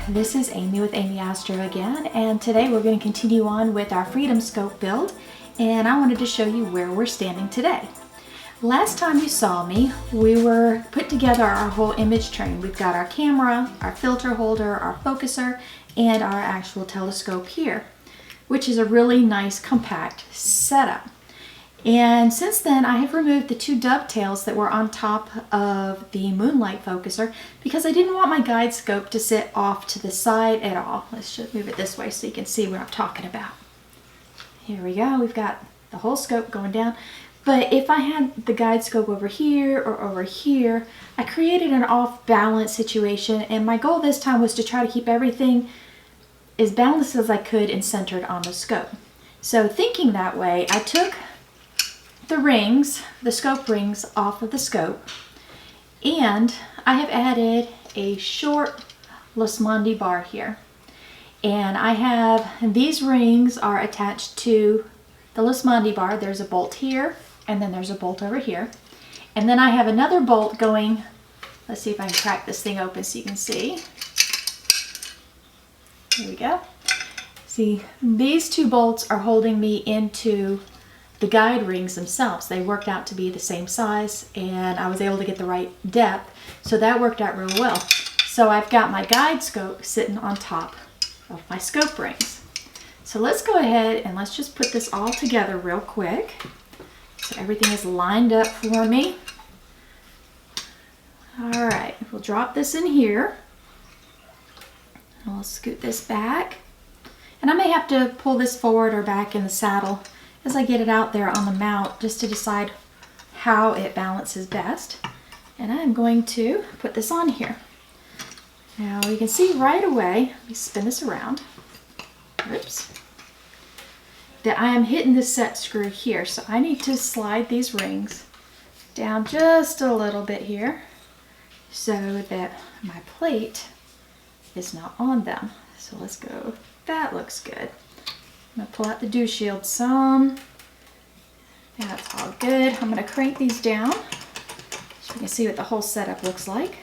this is Amy with AmyAstro again, and today we're going to continue on with our Freedom Scope build, and I wanted to show you where we're standing today. Last time you saw me, we were put together our whole image train. We've got our camera, our filter holder, our focuser, and our actual telescope here, which is a really nice compact setup. And since then, I have removed the two dovetails that were on top of the moonlight focuser because I didn't want my guide scope to sit off to the side at all. Let's just move it this way so you can see what I'm talking about. Here we go. We've got the whole scope going down. But if I had the guide scope over here or over here, I created an off-balance situation, and my goal this time was to try to keep everything as balanced as I could and centered on the scope. So thinking that way, I took the rings, the scope rings, off of the scope, and I have added a short Losmandy bar here. And I have, and these rings are attached to the Losmandy bar. There's a bolt here, and then there's a bolt over here. And then I have another bolt going, let's see if I can crack this thing open so you can see. Here we go. See, these two bolts are holding me into the guide rings themselves. They worked out to be the same size, and I was able to get the right depth, so that worked out real well. So I've got my guide scope sitting on top of my scope rings. So let's go ahead and let's just put this all together real quick so everything is lined up for me. All right, we'll drop this in here. I'll scoot this back, and I may have to pull this forward or back in the saddle as I get it out there on the mount just to decide how it balances best. And I'm going to put this on here. Now you can see right away, let me spin this around, oops, that I am hitting the set screw here. So I need to slide these rings down just a little bit here so that my plate is not on them. So let's go, that looks good. I'm going to pull out the dew shield some. That's all good. I'm going to crank these down so you can see what the whole setup looks like.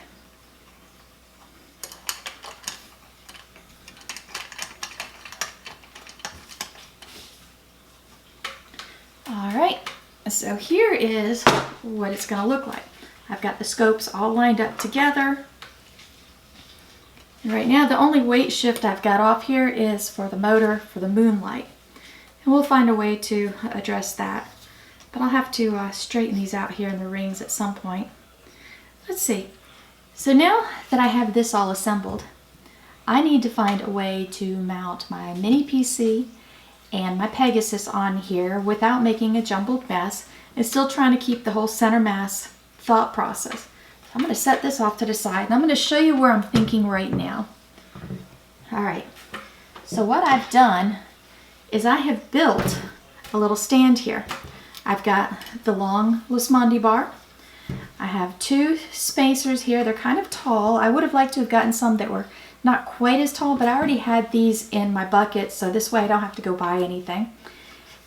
Alright, so here is what it's going to look like. I've got the scopes all lined up together. And right now the only weight shift I've got off here is for the motor for the moonlight. And we'll find a way to address that. But I'll have to straighten these out here in the rings at some point. Let's see. So now that I have this all assembled, I need to find a way to mount my mini PC and my Pegasus on here without making a jumbled mess and still trying to keep the whole center mass thought process. I'm going to set this off to the side, and I'm going to show you where I'm thinking right now. Alright, so what I've done is I have built a little stand here. I've got the long Losmandy bar. I have two spacers here. They're kind of tall. I would have liked to have gotten some that were not quite as tall, but I already had these in my bucket, so this way I don't have to go buy anything.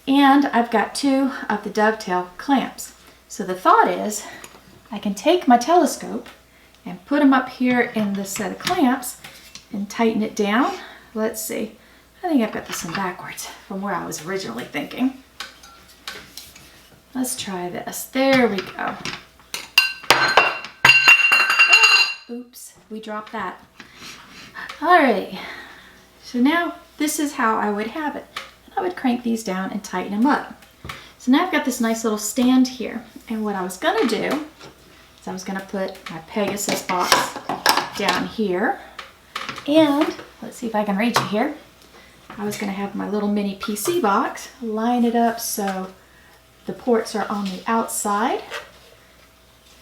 And I've got two of the dovetail clamps. So the thought is, I can take my telescope and put them up here in this set of clamps and tighten it down. Let's see. I think I've got this one backwards from where I was originally thinking. Let's try this. There we go. Oops, we dropped that. Alright, so now this is how I would have it. I would crank these down and tighten them up. So now I've got this nice little stand here. And what I was going to do I was going to put my Pegasus box down here, and let's see if I can reach it here. I was going to have my little mini PC box, line it up so the ports are on the outside,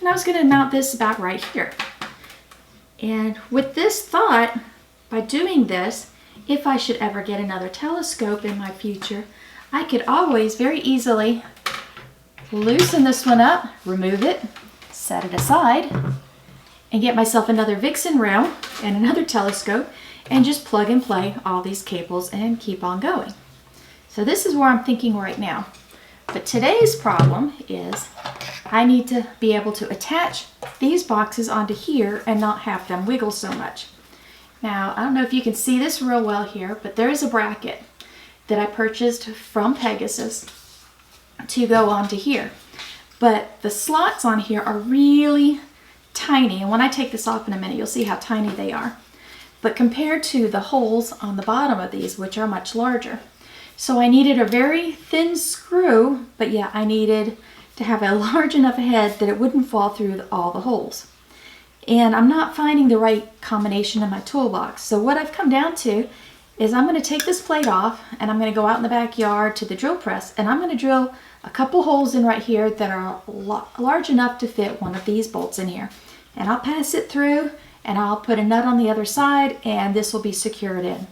and I was going to mount this about right here. And with this thought, by doing this, if I should ever get another telescope in my future, I could always very easily loosen this one up, remove it, set it aside, and get myself another Vixen round and another telescope and just plug and play all these cables and keep on going. So this is where I'm thinking right now. But today's problem is I need to be able to attach these boxes onto here and not have them wiggle so much. Now, I don't know if you can see this real well here, but there is a bracket that I purchased from Pegasus to go onto here. But the slots on here are really tiny, and when I take this off in a minute, you'll see how tiny they are. But compared to the holes on the bottom of these, which are much larger. So I needed a very thin screw, but yeah, I needed to have a large enough head that it wouldn't fall through all the holes. And I'm not finding the right combination in my toolbox. So what I've come down to is I'm going to take this plate off and I'm going to go out in the backyard to the drill press and I'm going to drill a couple holes in right here that are large enough to fit one of these bolts in here. And I'll pass it through and I'll put a nut on the other side and this will be secured in.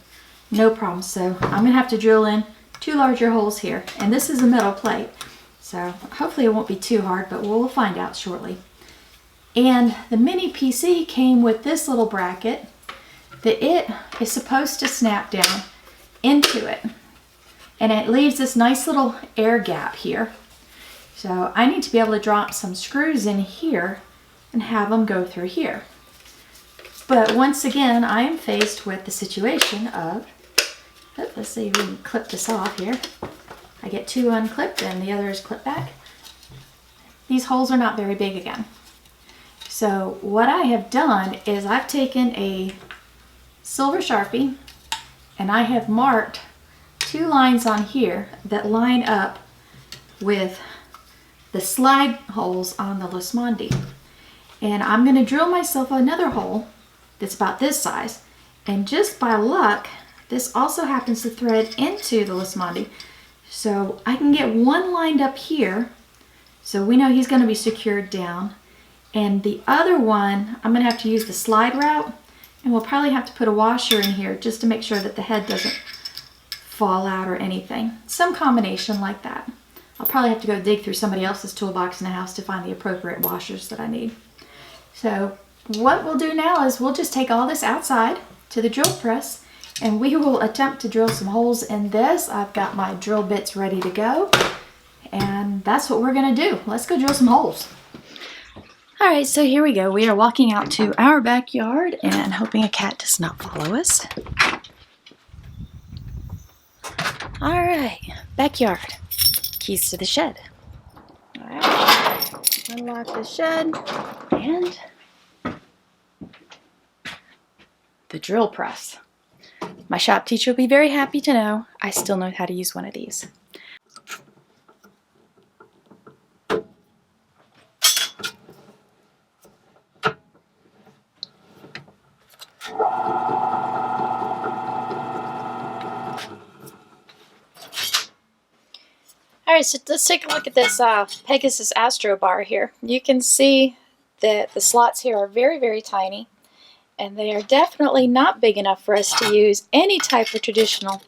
No problem. So I'm going to have to drill in 2 larger holes here. And this is a metal plate. So hopefully it won't be too hard, but we'll find out shortly. And the mini PC came with this little bracket that it is supposed to snap down into it. And it leaves this nice little air gap here. So I need to be able to drop some screws in here and have them go through here. But once again, I am faced with the situation of, let's see if we can clip this off here. I get 2 unclipped and the other is clipped back. These holes are not very big again. So what I have done is I've taken a silver Sharpie and I have marked 2 lines on here that line up with the slide holes on the Lismondi. And I'm going to drill myself another hole that's about this size. And just by luck, this also happens to thread into the Lismondi. So I can get one lined up here. So we know he's going to be secured down. And the other one, I'm going to have to use the slide route. And we'll probably have to put a washer in here just to make sure that the head doesn't fall out or anything. Some combination like that. I'll probably have to go dig through somebody else's toolbox in the house to find the appropriate washers that I need. So what we'll do now is we'll just take all this outside to the drill press and we will attempt to drill some holes in this. I've got my drill bits ready to go and that's what we're going to do. Let's go drill some holes. Alright, so here we go. We are walking out to our backyard and hoping a cat does not follow us. Alright, backyard. Keys to the shed. Alright, unlock the shed and the drill press. My shop teacher will be very happy to know I still know how to use one of these. Alright, so let's take a look at this Pegasus Astro bar here. You can see that the slots here are very, very tiny. And they are definitely not big enough for us to use any type of traditional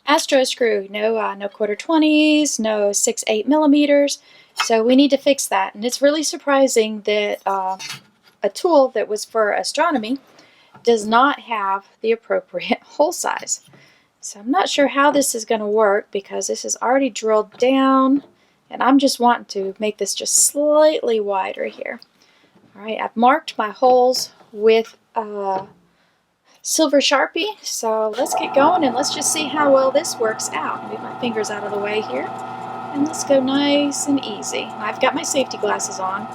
Astro screw. No, no quarter 20s, no 6/8 millimeters. So we need to fix that. And it's really surprising that a tool that was for astronomy does not have the appropriate hole size. So I'm not sure how this is going to work because this is already drilled down and I'm just wanting to make this just slightly wider here. Alright, I've marked my holes with silver Sharpie, so let's get going and let's just see how well this works out. Move my fingers out of the way here and let's go nice and easy. I've got my safety glasses on.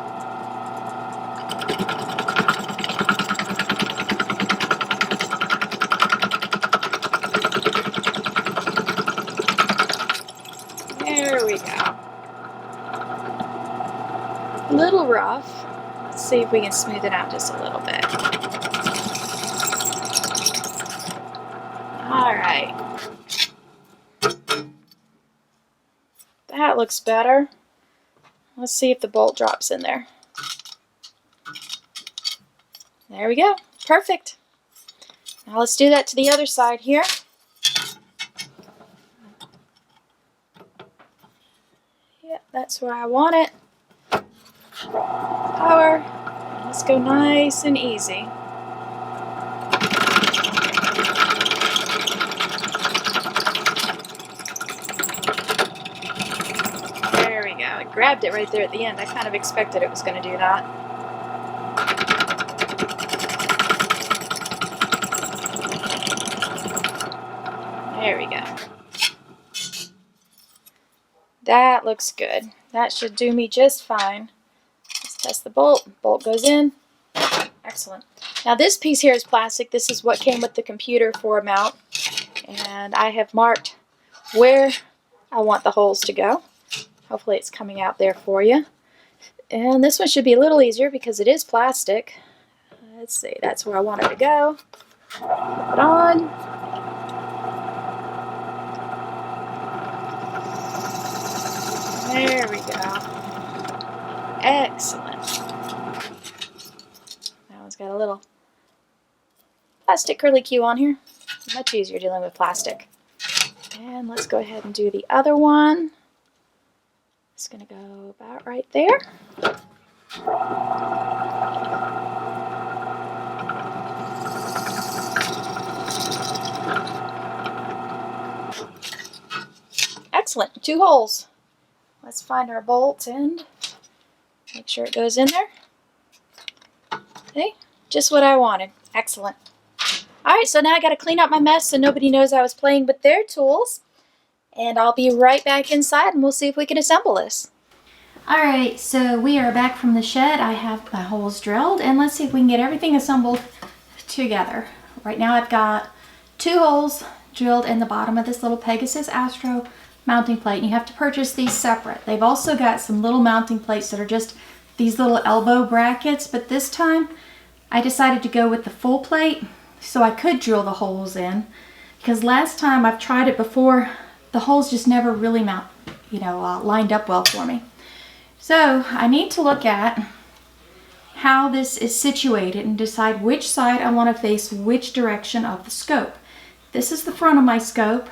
There we go. A little rough. Let's see if we can smooth it out just a little bit. Alright. That looks better. Let's see if the bolt drops in there. There we go. Perfect. Now let's do that to the other side here. Yep, that's where I want it. Power. Let's go nice and easy. There we go. It grabbed it right there at the end. I kind of expected it was going to do that. There we go. That looks good. That should do me just fine. Let's test the bolt. Bolt goes in. Excellent. Now this piece here is plastic. This is what came with the computer for a mount. And I have marked where I want the holes to go. Hopefully it's coming out there for you. And this one should be a little easier because it is plastic. Let's see, that's where I want it to go. Flip it on. There we go. Excellent. That one's got a little plastic curly Q on here. Much easier dealing with plastic. And let's go ahead and do the other one. It's going to go about right there. Excellent. 2 holes. Let's find our bolt and make sure it goes in there. Okay, just what I wanted. Excellent. Alright, so now I got to clean up my mess so nobody knows I was playing with their tools. And I'll be right back inside and we'll see if we can assemble this. Alright, so we are back from the shed. I have my holes drilled and let's see if we can get everything assembled together. Right now I've got 2 holes drilled in the bottom of this little Pegasus Astro mounting plate. And you have to purchase these separate. They've also got some little mounting plates that are just these little elbow brackets, but this time I decided to go with the full plate so I could drill the holes in, because last time I've tried it before, the holes just never really lined up well for me. So I need to look at how this is situated and decide which side I want to face which direction of the scope. This is the front of my scope,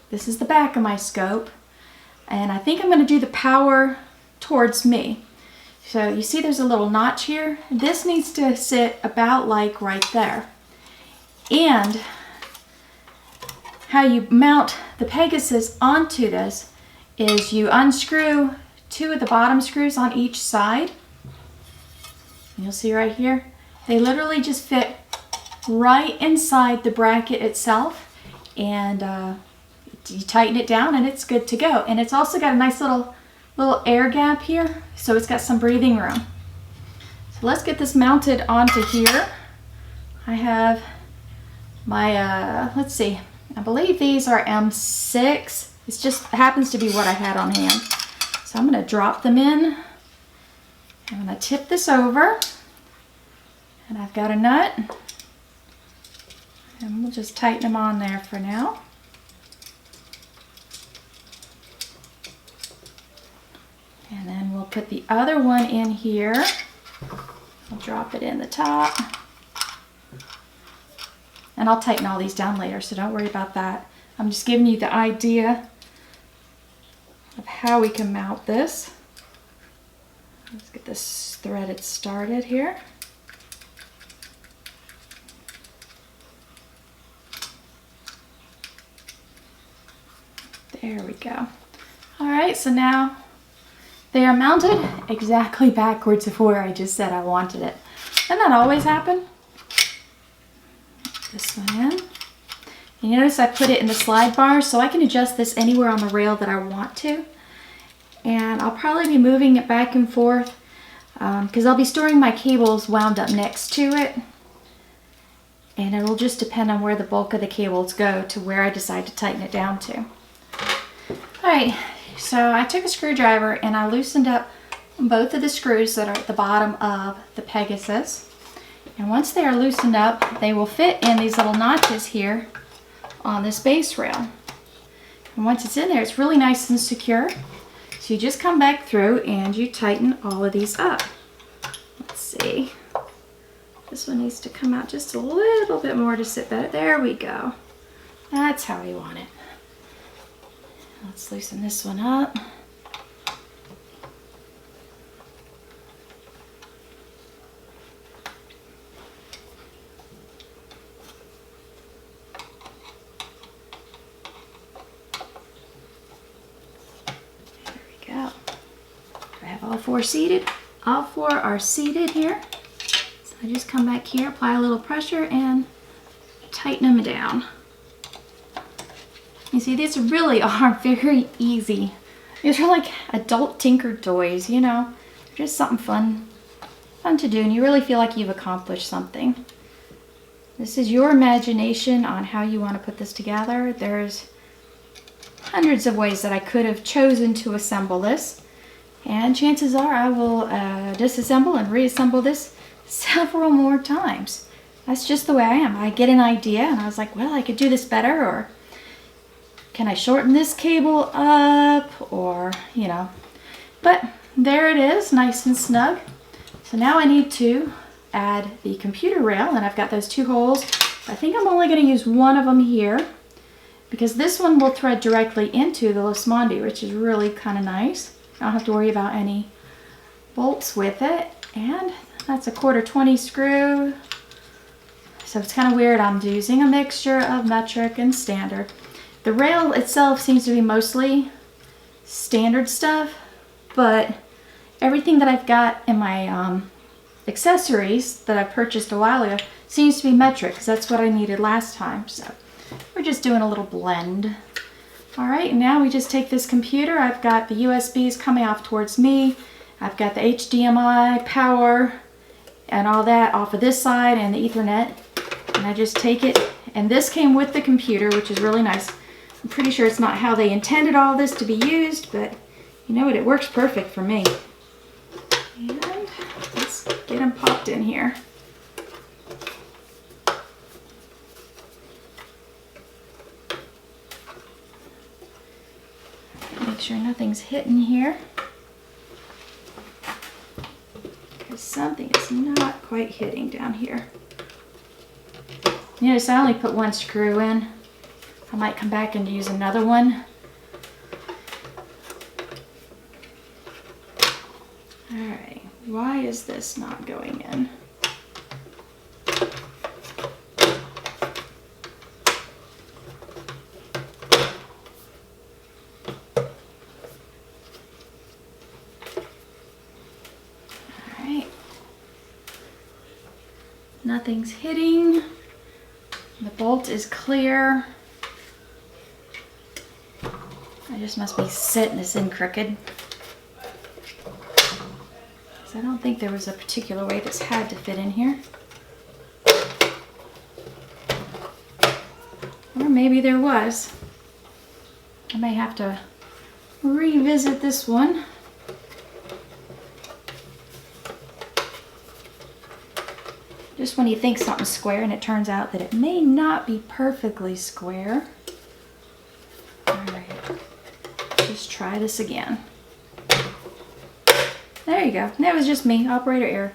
this is the back of my scope, and I think I'm going to do the power towards me. So you see there's a little notch here. This needs to sit about like right there. And how you mount the Pegasus onto this is you unscrew 2 of the bottom screws on each side. You'll see right here, they literally just fit right inside the bracket itself, and you tighten it down and it's good to go. And it's also got a nice little air gap here, so it's got some breathing room. So let's get this mounted onto here. I have my, let's see, I believe these are M6. It just happens to be what I had on hand. So I'm going to drop them in. I'm going to tip this over. And I've got a nut. And we'll just tighten them on there for now. And then we'll put the other one in here. I'll drop it in the top. And I'll tighten all these down later, so don't worry about that. I'm just giving you the idea of how we can mount this. Let's get this threaded started here. There we go. All right, so now they are mounted exactly backwards of where I just said I wanted it. Doesn't that always happen? This one in. And you notice I put it in the slide bar so I can adjust this anywhere on the rail that I want to. And I'll probably be moving it back and forth because I'll be storing my cables wound up next to it. And it'll just depend on where the bulk of the cables go to where I decide to tighten it down to. Alright, so I took a screwdriver and I loosened up both of the screws that are at the bottom of the Pegasus. And once they are loosened up, they will fit in these little notches here on this base rail. And once it's in there, it's really nice and secure. So you just come back through and you tighten all of these up. Let's see. This one needs to come out just a little bit more to sit better. There we go. That's how we want it. Let's loosen this one up. All 4 seated. All 4 are seated here. So I just come back here, apply a little pressure, and tighten them down. You see, these really are very easy. These are like adult tinker toys, you know, just something fun to do, and you really feel like you've accomplished something. This is your imagination on how you want to put this together. There's hundreds of ways that I could have chosen to assemble this, and chances are I will disassemble and reassemble this several more times. That's just the way I am. I get an idea and I was like, well, I could do this better, or can I shorten this cable up, or, you know. But there it is, nice and snug. So now I need to add the computer rail, and I've got those 2 holes. I think I'm only going to use one of them here, because this one will thread directly into the Losmandy, which is really kind of nice. I don't have to worry about any bolts with it. And that's a 1/4 screw. So it's kind of weird. I'm using a mixture of metric and standard. The rail itself seems to be mostly standard stuff, but everything that I've got in my accessories that I purchased a while ago seems to be metric, because that's what I needed last time. So we're just doing a little blend. All right, now we just take this computer. I've got the USBs coming off towards me. I've got the HDMI power and all that off of this side, and the Ethernet. And I just take it, and this came with the computer, which is really nice. I'm pretty sure it's not how they intended all this to be used, but you know what, it works perfect for me. And let's get them popped in here. Make sure nothing's hitting here, because something is not quite hitting down here. Notice I only put 1 screw in. I might come back and use another one. Alright, why is this not going in? Alright. Nothing's hitting. The bolt is clear. I just must be setting this in crooked. I don't think there was a particular way this had to fit in here. Or maybe there was. I may have to revisit this one. Just when you think something's square and it turns out that it may not be perfectly square. Alright, just try this again. There you go. That was just me, operator error.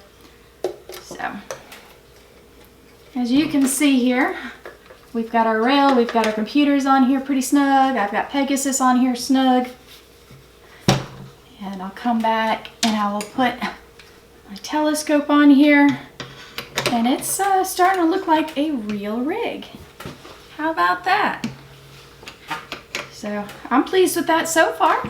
So, as you can see here, we've got our rail, we've got our computers on here pretty snug. I've got Pegasus on here snug. And I'll come back and I will put my telescope on here. And it's starting to look like a real rig. How about that? So I'm pleased with that so far.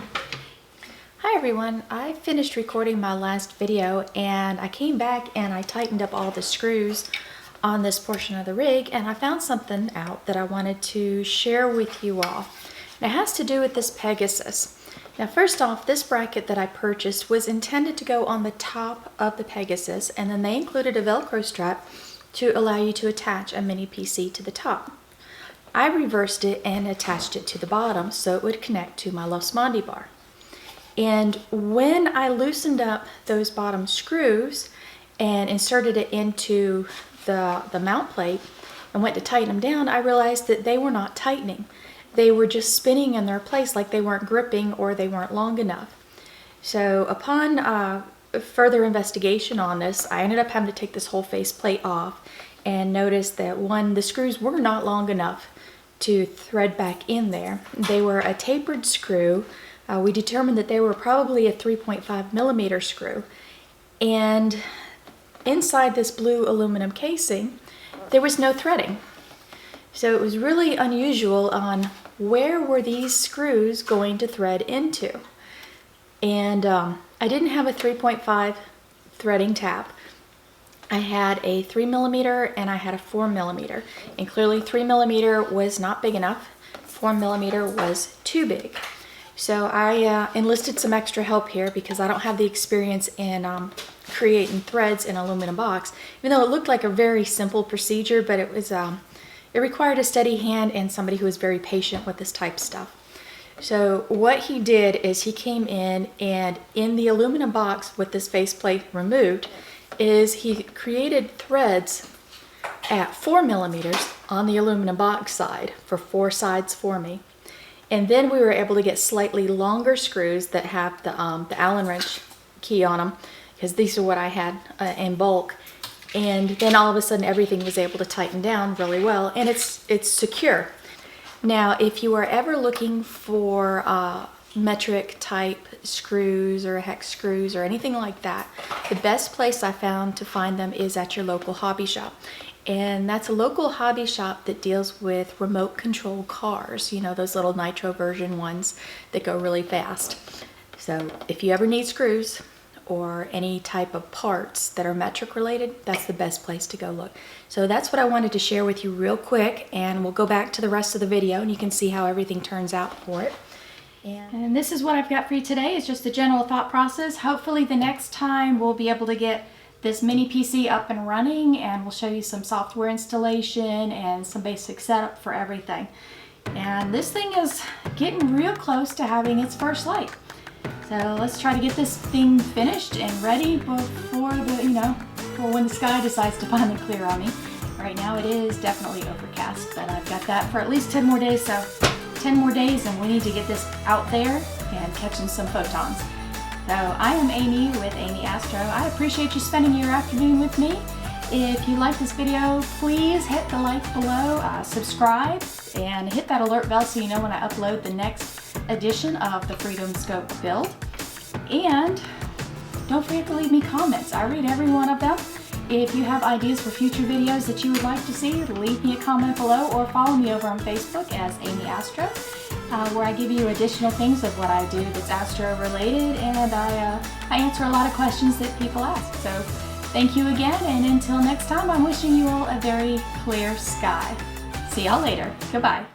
Hi everyone, I finished recording my last video and I came back and I tightened up all the screws on this portion of the rig, and I found something out that I wanted to share with you all. And it has to do with this Pegasus. Now first off, this bracket that I purchased was intended to go on the top of the Pegasus, and then they included a Velcro strap to allow you to attach a mini PC to the top. I reversed it and attached it to the bottom so it would connect to my Losmandy bar. And when I loosened up those bottom screws and inserted it into the mount plate and went to tighten them down, I realized that they were not tightening. They were just spinning in their place, like they weren't gripping or they weren't long enough. So upon further investigation on this, I ended up having to take this whole face plate off and noticed that one, the screws were not long enough to thread back in there. They were a tapered screw. We determined that they were probably a 3.5 millimeter screw. And inside this blue aluminum casing, there was no threading. So it was really unusual on where were these screws going to thread into. And I didn't have a 3.5 threading tap. I had a 3 millimeter and I had a 4 millimeter. And clearly 3 millimeter was not big enough 4mm was too big. So I enlisted some extra help here because I don't have the experience in creating threads in aluminum box, even though it looked like a very simple procedure, but it was it required a steady hand and somebody who was very patient with this type of stuff. So what he did is he came in, and in the aluminum box with this faceplate removed is he created threads at 4mm on the aluminum box side for 4 sides for me. And then we were able to get slightly longer screws that have the Allen wrench key on them, because these are what I had in bulk. And then all of a sudden everything was able to tighten down really well, and it's secure. Now, if you are ever looking for metric type screws or hex screws or anything like that, the best place I found to find them is at your local hobby shop. And that's a local hobby shop that deals with remote control cars, you know, those little nitro version ones that go really fast. So if you ever need screws or any type of parts that are metric related, that's the best place to go look. So that's what I wanted to share with you real quick, and we'll go back to the rest of the video and you can see how everything turns out for it. And this is what I've got for you today. It's just the general thought process. Hopefully the next time we'll be able to get this mini PC up and running, and we'll show you some software installation and some basic setup for everything. And this thing is getting real close to having its first light. So let's try to get this thing finished and ready before for when the sky decides to finally clear on me. Right now it is definitely overcast, but I've got that for at least 10 more days. So 10 more days and we need to get this out there and catching some photons. So I am Amy with AmyAstro. I appreciate you spending your afternoon with me. If you like this video, please hit the like below, subscribe, and hit that alert bell so you know when I upload the next edition of the Freedom Scope build. And don't forget to leave me comments. I read every one of them. If you have ideas for future videos that you would like to see, leave me a comment below or follow me over on Facebook as AmyAstro, where I give you additional things of what I do that's astro related, and I answer a lot of questions that people ask. So thank you again, and until next time, I'm wishing you all a very clear sky. See y'all later. Goodbye.